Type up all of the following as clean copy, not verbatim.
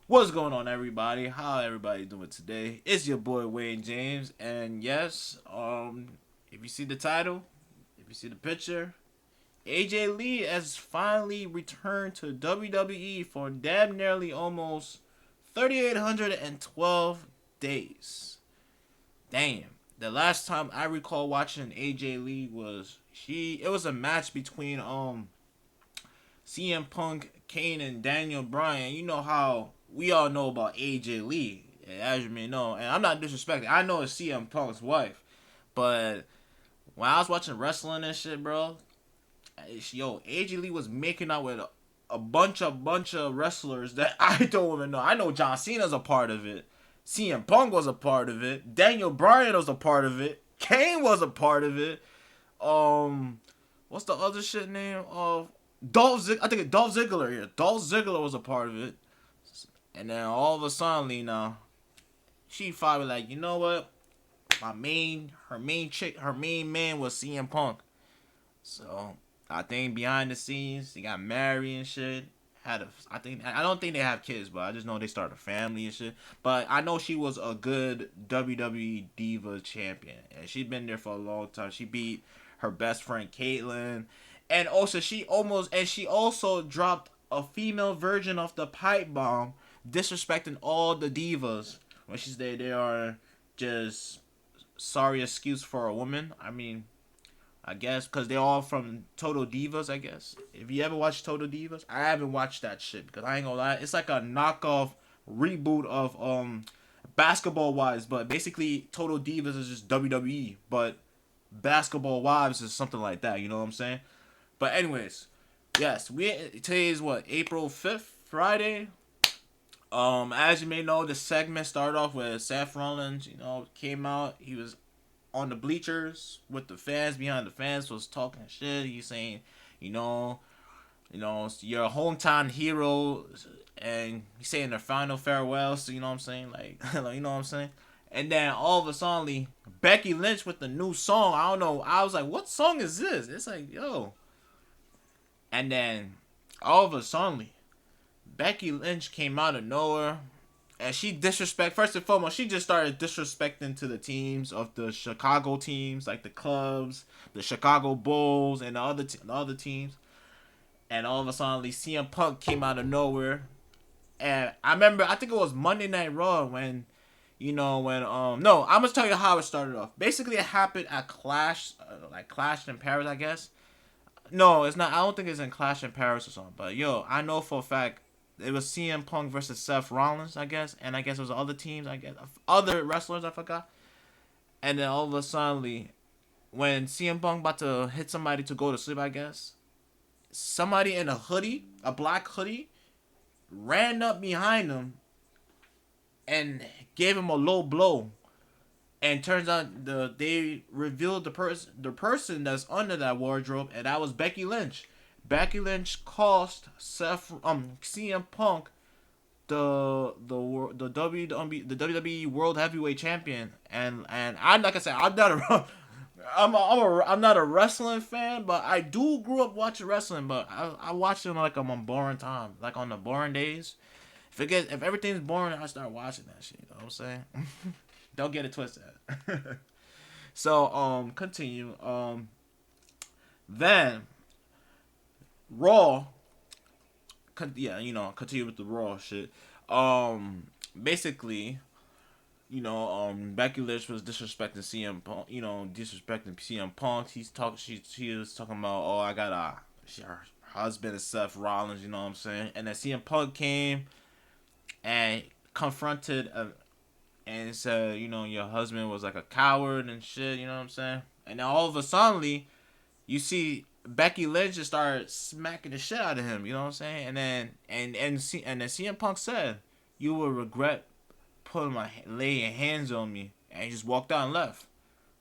What's going on, everybody? How everybody doing today? It's your boy Wayne James, and yes, if you see the title, if you see the picture, AJ Lee has finally returned to WWE for damn nearly almost 3,812 days. Damn. The last time I recall watching AJ Lee was it was a match between CM Punk, Kane, and Daniel Bryan. You know how we all know about AJ Lee, as you may know. And I'm not disrespecting. I know it's CM Punk's wife. But when I was watching wrestling and shit, bro, AJ Lee was making out with a bunch of wrestlers that I don't even know. I know John Cena's a part of it. CM Punk was a part of it. Daniel Bryan was a part of it. Kane was a part of it. Um, what's the other shit name of I think Dolph Ziggler. Yeah, Dolph Ziggler was a part of it. And then all of a sudden, now she probably like, you know what? Her main man was CM Punk. So I think behind the scenes, they got married and shit. I don't think they have kids, but I just know they started a family and shit. But I know she was a good WWE Diva champion, and she'd been there for a long time. She beat her best friend Caitlyn, and she also dropped a female version of the pipe bomb, disrespecting all the divas when she said they are just sorry excuse for a woman. I mean, I guess because they're all from Total Divas. I guess if you ever watched Total Divas, I haven't watched that shit because I ain't gonna lie, it's like a knockoff reboot of Basketball Wives, but basically Total Divas is just WWE, but Basketball Wives is something like that. You know what I'm saying? But anyways, yes, today is what, April 5th, Friday. As you may know, the segment started off with Seth Rollins. Came out. He was on the bleachers with the fans, behind the fans, was talking shit. He's saying, you know, you're a hometown hero, and he's saying their final farewells. So you know what I'm saying, like, you know what I'm saying. And then all of a sudden, Becky Lynch with the new song. I don't know. I was like, what song is this? It's like, yo. And then all of a sudden, Becky Lynch came out of nowhere, and first and foremost, she just started disrespecting to the teams of the Chicago teams, like the Cubs, the Chicago Bulls, and the other teams. And all of a sudden, CM Punk came out of nowhere. And I remember, I think it was Monday Night Raw when, no, I'm gonna tell you how it started off. Basically, it happened at Clash in Paris, I guess. No, it's not. I don't think it's in Clash in Paris or something. But yo, I know for a fact it was CM Punk versus Seth Rollins, I guess, and I guess it was other teams, I guess, other wrestlers, I forgot. And then all of a sudden, when CM Punk about to hit somebody to go to sleep, I guess, somebody in a hoodie, a black hoodie, ran up behind him and gave him a low blow. And turns out they revealed the person that's under that wardrobe, and that was Becky Lynch. Becky Lynch cost CM Punk the WWE World Heavyweight Champion, and I, like I said, I'm not a wrestling fan, but I do grew up watching wrestling, but I watch it like I'm on boring time, like on the boring days. If everything's boring, I start watching that shit. You know what I'm saying? Don't get it twisted. So continue. Then Raw. Continue with the Raw shit. Basically, Becky Lynch was disrespecting CM Punk. Disrespecting CM Punk. She was talking about, oh, I got her husband is Seth Rollins. You know what I'm saying? And then CM Punk came and confronted and said, your husband was like a coward and shit. You know what I'm saying? And then all of a sudden, you see Becky Lynch just started smacking the shit out of him. You know what I'm saying? And then CM Punk said, "You will regret laying hands on me," and he just walked out and left.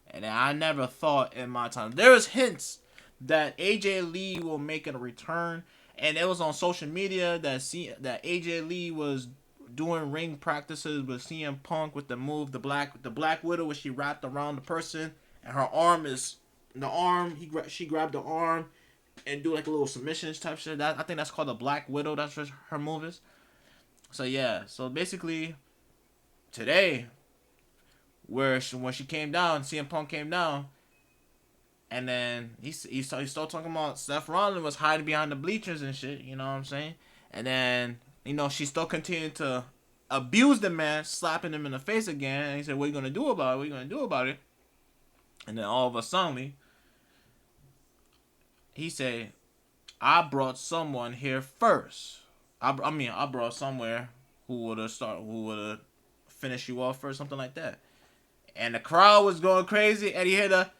And I never thought in my time there was hints that AJ Lee will make a return, and it was on social media that AJ Lee was doing ring practices with CM Punk with the move, the Black Widow, where she wrapped around the person, and her arm is the arm. She grabbed the arm and do like a little submissions type shit. I think that's called the Black Widow. That's what her move is. So yeah, so basically today, when she came down, CM Punk came down, and then he started talking about Seth Rollins was hiding behind the bleachers and shit. You know what I'm saying? And then she still continued to abuse the man, slapping him in the face again. And he said, "What are you gonna do about it? What are you gonna do about it?" And then all of a sudden, he said, "I brought someone here first. I brought somewhere who would have finished you off first, something like that." And the crowd was going crazy, and he hit a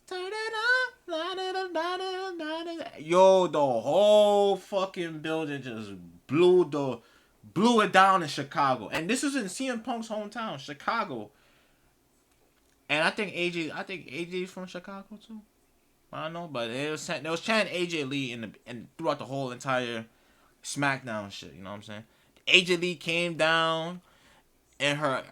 turn it up, light it up, light it up, light it up. Yo, the whole fucking building just blew it down in Chicago. And this is in CM Punk's hometown, Chicago. And I think AJ's from Chicago too. I don't know, but it was chanting AJ Lee and throughout the whole entire SmackDown shit. You know what I'm saying? AJ Lee came down in her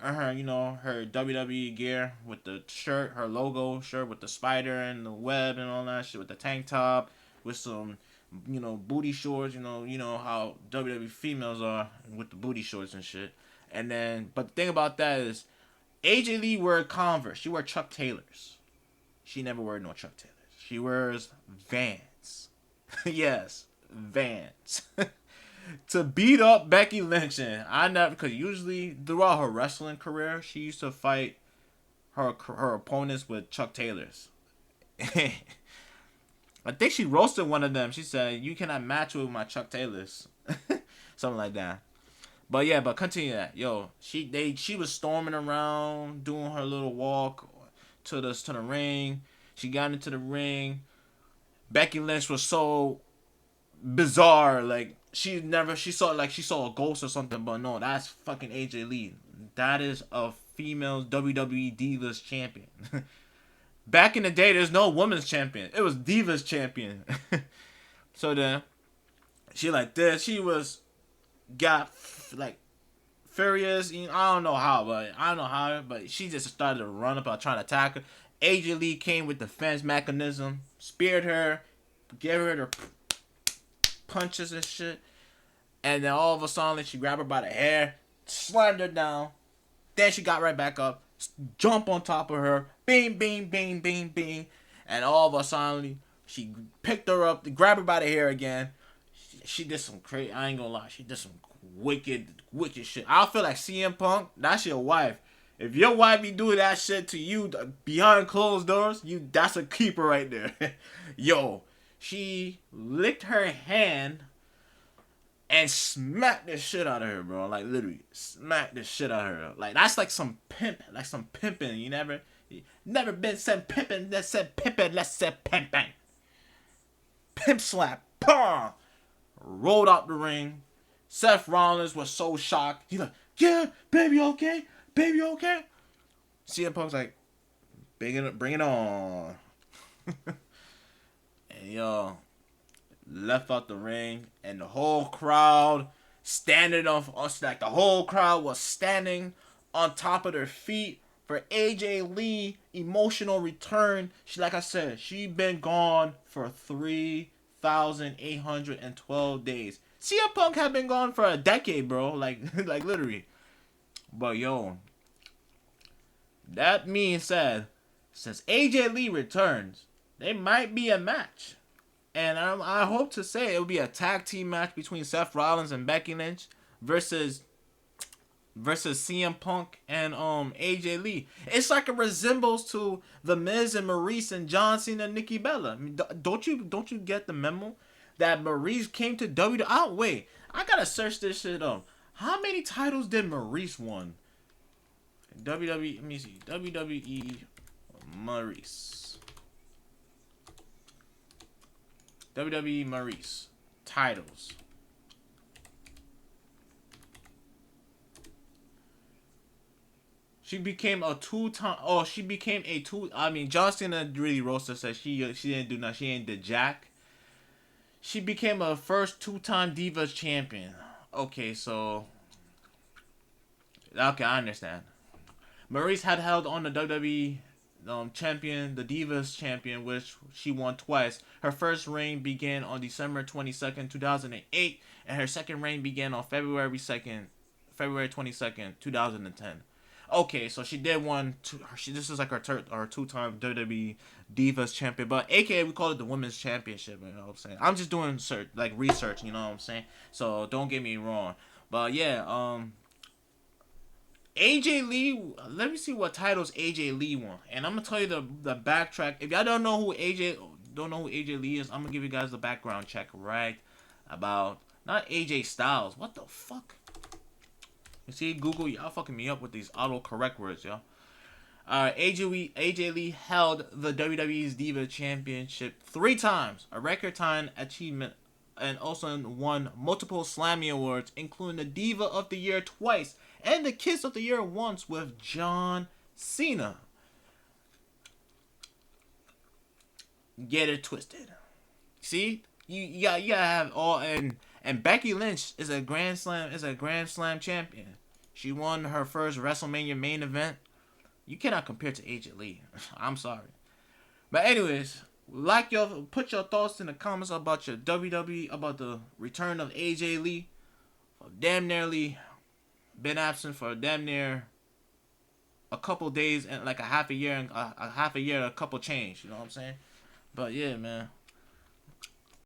WWE gear with the shirt, her logo shirt with the spider and the web and all that shit, with the tank top, with some booty shorts. You know how WWE females are with the booty shorts and shit. And then, but the thing about that is, AJ Lee wear Converse. She wear Chuck Taylors. She never wear no Chuck Taylors. She wears Vans. Yes, Vans. To beat up Becky Lynch. And I never, because usually throughout her wrestling career, she used to fight her opponents with Chuck Taylors. I think she roasted one of them. She said, "You cannot match with my Chuck Taylors." Something like that. But yeah, but continue that. Yo, she was storming around, doing her little walk to the ring. She got into the ring. Becky Lynch was so bizarre. Like she saw a ghost or something. But no, that's fucking AJ Lee. That is a female WWE Divas champion. Back in the day, there's no women's champion. It was Divas champion. So then she like this. She got like furious. I don't know how, but she just started to run up, trying to attack her. AJ Lee came with defense mechanism, speared her, gave her the punches and shit, and then all of a sudden she grabbed her by the hair, slammed her down. Then she got right back up, jumped on top of her, bing, bing, bing, bing, bing, and all of a sudden she picked her up, grabbed her by the hair again. She did some crazy. I ain't gonna lie, she did some wicked shit. I feel like CM Punk, that's your wife. If your wife be doing that shit to you behind closed doors, that's a keeper right there. Yo, she licked her hand and smacked the shit out of her, bro. Like literally smacked the shit out of her. Like that's like some pimping. You never been said pimping. Let's say pimping. Let's say pimping. Pimp slap. Pah! Rolled out the ring. Seth Rollins was so shocked. He's like, "Yeah, baby, okay? Baby, okay?" CM Punk's like, bring it on. And yo, left out the ring, and the whole crowd the whole crowd was standing on top of their feet for AJ Lee emotional return. Like I said, she been gone for 3,812 days. CM Punk had been gone for a decade, bro. Like literally. But yo, that being said, since AJ Lee returns, there might be a match. And I hope to say it will be a tag team match between Seth Rollins and Becky Lynch versus CM Punk and AJ Lee. It's like a resembles to The Miz and Maurice and John Cena and Nikki Bella. I mean, don't you get the memo that Maurice came to WWE? Oh wait, I gotta search this shit up. How many titles did Maurice won? WWE. Let me see. WWE Maurice. WWE Maurice titles. She became a two-time. Oh, she became a two. I mean, John Cena really roasted. Said she didn't do nothing. She ain't did jack. She became a first two-time Divas champion. Okay, so. Okay, I understand. Maurice had held on the WWE champion, the Divas champion, which she won twice. Her first reign began on December 22nd, 2008, and her second reign began on February 2nd, February 22nd, 2010. Okay, so she did one. This is like our two-time WWE Divas champion, but AKA we call it the Women's Championship. You know what I'm saying? I'm just doing research. You know what I'm saying? So don't get me wrong. But yeah, AJ Lee. Let me see what titles AJ Lee won, and I'm gonna tell you the backtrack. If y'all don't know who AJ Lee is, I'm gonna give you guys the background check right about not AJ Styles. What the fuck? You see, Google, y'all fucking me up with these autocorrect words, yo. AJ Lee held the WWE's Diva Championship 3 times, a record time achievement, and also won multiple Slammy Awards, including the Diva of the Year twice and the Kiss of the Year once with John Cena. Get it twisted. See, you gotta have all, and Becky Lynch is a Grand Slam champion. She won her first WrestleMania main event. You cannot compare to AJ Lee. I'm sorry. But anyways, put your thoughts in the comments about your WWE, about the return of AJ Lee. Damn nearly been absent for damn near a couple days and like a half a year and a couple change. You know what I'm saying? But yeah, man.